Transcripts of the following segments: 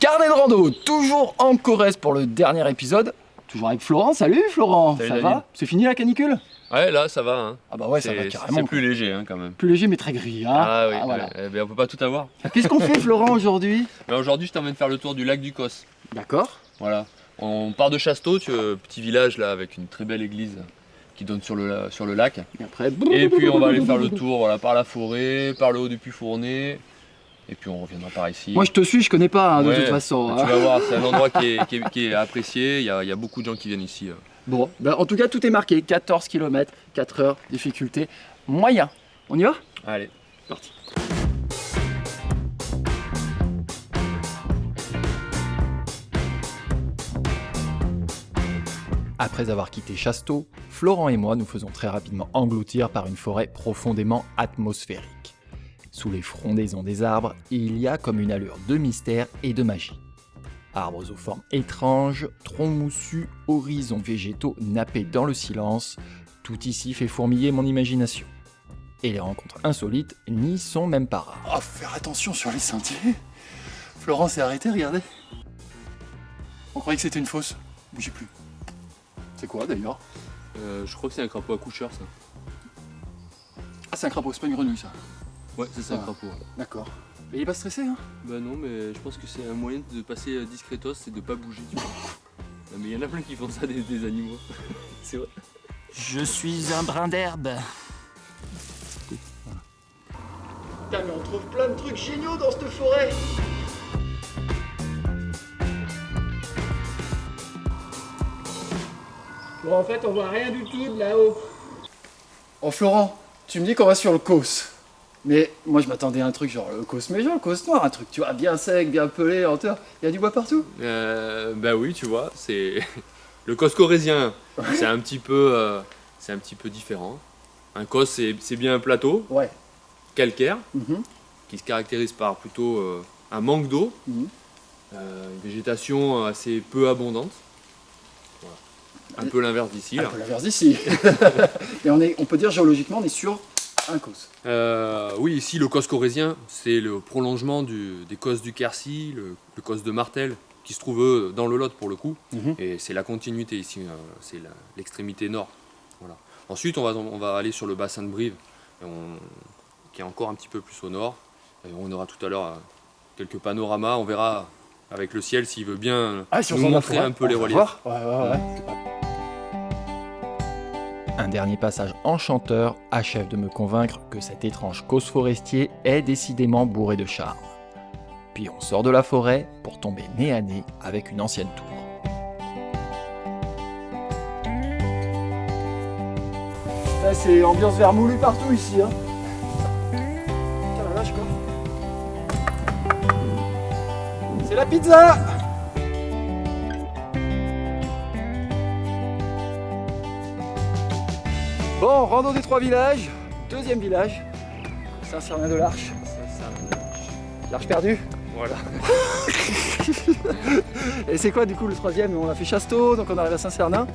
Carnet de rando, toujours en Corrèze pour le dernier épisode. Toujours avec Florent. Salut Florent, Salut ça David. va? C'est fini la canicule? Ouais, là ça va. Hein. Ah bah ouais, ça va carrément. C'est plus léger hein, quand même. Plus léger mais très gris. Hein. Ah oui, voilà. on peut pas tout avoir. Qu'est-ce qu'on fait Florent aujourd'hui? Aujourd'hui, je t'emmène faire le tour du lac du Cos. D'accord. Voilà. On part de Chasteau, petit village là avec une très belle église qui donne sur le lac. Et après, Et puis on va aller faire le tour voilà, par la forêt, par le haut du Puy-Fourné. Et puis on reviendra par ici. Moi je te suis, je connais pas hein, de Ouais, toute façon. Tu Hein. vas voir, c'est un endroit qui est apprécié. Il y a beaucoup de gens qui viennent ici. Bon, bah, en tout cas tout est marqué. 14 km, 4 heures, difficulté moyen. On y va? Allez. Parti. Après avoir quitté Chasteau, Florent et moi nous faisons très rapidement engloutir par une forêt profondément atmosphérique. Sous les frondaisons des arbres, il y a comme une allure de mystère et de magie. Arbres aux formes étranges, troncs moussus, horizons végétaux nappés dans le silence, tout ici fait fourmiller mon imagination. Et les rencontres insolites n'y sont même pas rares. Oh, faut faire attention sur les sentiers. Florent s'est arrêté, regardez. On croyait que c'était une fosse. Bougez plus. C'est quoi d'ailleurs? Je crois que c'est un crapaud accoucheur ça. Ah, c'est un crapaud, c'est pas une grenouille ça. Ouais, c'est ça Ah. un crapaud. D'accord. Mais il est pas stressé, hein? Bah non, mais je pense que c'est un moyen de passer discretos, c'est de pas bouger, tu vois. Non, mais il y en a plein qui font ça des animaux. C'est vrai. Je suis un brin d'herbe. Putain, mais on trouve plein de trucs géniaux dans cette forêt. Bon, en fait, on voit rien du tout de là-haut. Oh Florent, tu me dis qu'on va sur le Causse. Mais moi je m'attendais à un truc genre le Causse méjean, le Causse noir, un truc tu vois bien sec, bien pelé, en hauteur. Il y a du bois partout. Bah oui, tu vois, c'est le cos corrézien. C'est un petit peu différent. Un cos, c'est bien un plateau Ouais. calcaire Mhm. qui se caractérise par plutôt un manque d'eau, Mhm. une végétation assez peu abondante. Voilà. Un peu l'inverse d'ici. Un Là. peu l'inverse d'ici. Et on peut dire géologiquement on est sur un Causse. Oui, ici le cos corrézien, c'est le prolongement des cosses du Quercy, le cos de Martel, qui se trouve dans le Lot pour le coup. Mhm. Et c'est la continuité ici, c'est l'extrémité nord. Voilà. Ensuite, on va aller sur le bassin de Brive, qui est encore un petit peu plus au nord. Et on aura tout à l'heure quelques panoramas, on verra avec le ciel s'il veut bien Si on nous s'en montrer va, un peu on les va reliefs. voir. Ouais. Un dernier passage enchanteur achève de me convaincre que cet étrange Causse forestier est décidément bourré de charme. Puis on sort de la forêt pour tomber nez à nez avec une ancienne tour. Là, c'est ambiance vermoulue partout ici. Hein. Putain la vache quoi. C'est la pizza. Bon, rando des 3 villages, deuxième village, Saint-Cernin-de-l'Arche. L'Arche perdue. Voilà. Et c'est quoi du coup le troisième? On a fait Chasteau, donc on arrive à Saint-Cernin.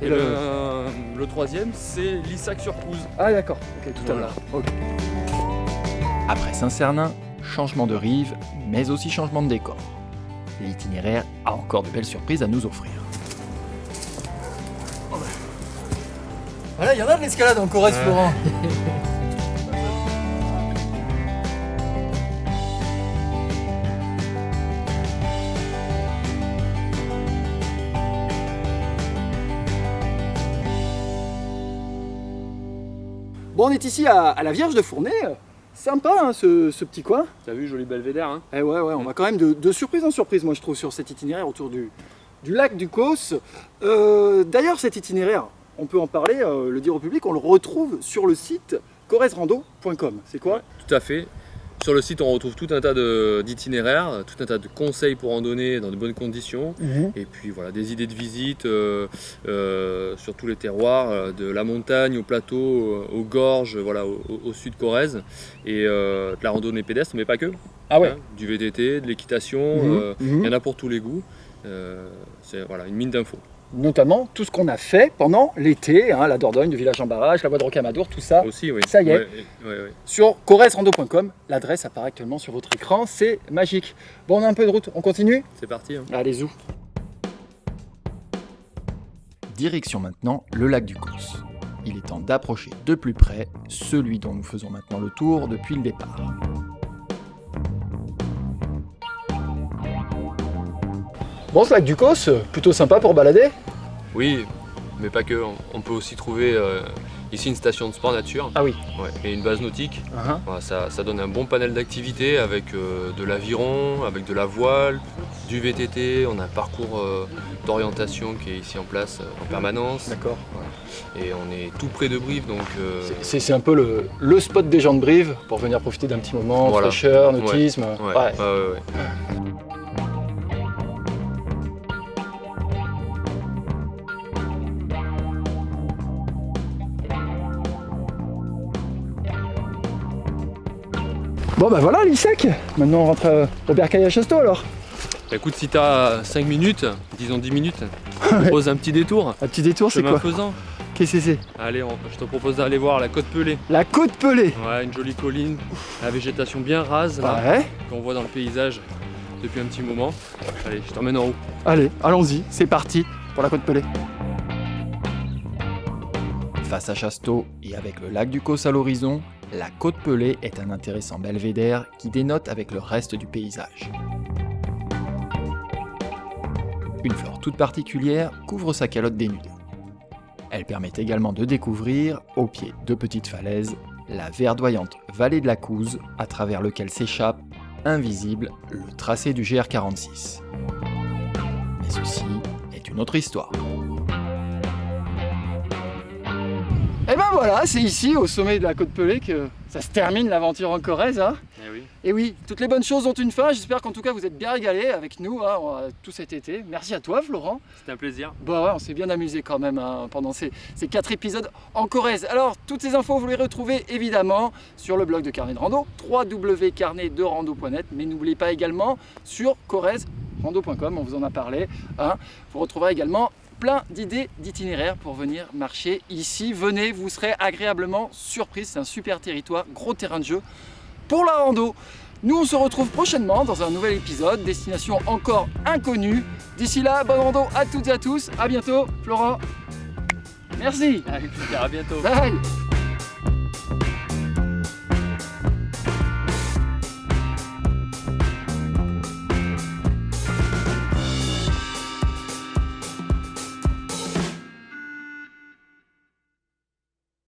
Et le troisième, c'est Lissac-sur-Couze. Ah d'accord, ok, tout à Voilà. l'heure. Ok. Après Saint-Cernin, changement de rive, mais aussi changement de décor. L'itinéraire a encore de belles surprises à nous offrir. Voilà, il y en a de l'escalade en Corrèze, Florent. Bon, on est ici à la Vierge de Fourné. Sympa hein, ce petit coin. T'as vu, joli belvédère, hein? Eh ouais, on va quand même de surprise en surprise, moi je trouve, sur cet itinéraire autour du lac du Causse. D'ailleurs, cet itinéraire, on peut en parler, le dire au public, on le retrouve sur le site corrèzerando.com. C'est quoi? Tout à fait. Sur le site, on retrouve tout un tas d'itinéraires, tout un tas de conseils pour randonner dans de bonnes conditions. Et puis voilà, des idées de visite sur tous les terroirs, de la montagne au plateau, aux gorges, voilà, au sud Corrèze. Et de la randonnée pédestre, mais pas que. Ah ouais. Hein, du VTT, de l'équitation, il y en a pour tous les goûts. C'est voilà, une mine d'infos. notamment tout ce qu'on a fait pendant l'été, hein, la Dordogne, le village en barrage, la voie de Rocamadour, tout ça. Aussi, oui. Ça y est. Ouais. Sur corrèzerando.com, l'adresse apparaît actuellement sur votre écran, c'est magique. Bon, on a un peu de route, on continue? C'est parti. Hein. Allez, zou. Direction maintenant le lac du Causse. Il est temps d'approcher de plus près celui dont nous faisons maintenant le tour depuis le départ. Bon, ce lac du Causse, plutôt sympa pour balader. Oui, mais pas que. On peut aussi trouver ici une station de sport nature. Ah oui. Ouais, et une base nautique. Uh-huh. Voilà, ça donne un bon panel d'activités avec de l'aviron, avec de la voile, du VTT. On a un parcours d'orientation qui est ici en place en permanence. D'accord. Et on est tout près de Brive, donc C'est un peu le spot des gens de Brive pour venir profiter d'un petit moment, Voilà. fraîcheur, nautisme. ouais. Bon bah voilà l'ISEC, maintenant on rentre au bercail à Chasteau alors. Écoute, si t'as 5 minutes, disons 10 minutes, je te propose un petit détour. Un petit détour, c'est Chemin quoi? faisant. Qu'est-ce que c'est? Allez, je te propose d'aller voir la côte Pelée. La côte Pelée. Ouais, une jolie colline, la végétation bien rase là, Ouais. qu'on voit dans le paysage depuis un petit moment. Allez, je t'emmène en haut. Allez, allons-y, c'est parti pour la côte Pelée. Face à Chasteau et avec le lac du Causse à l'horizon, la côte Pelée est un intéressant belvédère qui dénote avec le reste du paysage. Une fleur toute particulière couvre sa calotte dénudée. Elle permet également de découvrir, au pied de petites falaises, la verdoyante vallée de la Couze à travers lequel s'échappe, invisible, le tracé du GR46. Mais ceci est une autre histoire. Et ben voilà, c'est ici, au sommet de la côte Pelée, que ça se termine l'aventure en Corrèze. Hein. Eh oui. Et oui, toutes les bonnes choses ont une fin. J'espère qu'en tout cas vous êtes bien régalés avec nous tout cet été. Merci à toi, Florent. C'était un plaisir. Bah ouais, on s'est bien amusé quand même pendant ces 4 épisodes en Corrèze. Alors, toutes ces infos, vous les retrouvez évidemment sur le blog de Carnet de Rando, www.carnetderando.net, mais n'oubliez pas également sur corrèzerando.com, on vous en a parlé. Hein. Vous retrouverez également plein d'idées d'itinéraires pour venir marcher ici. Venez, vous serez agréablement surpris. C'est un super territoire, gros terrain de jeu pour la rando. Nous, on se retrouve prochainement dans un nouvel épisode, destination encore inconnue. D'ici là, bonne rando à toutes et à tous. À bientôt, Florent. Merci. À bientôt. Bye.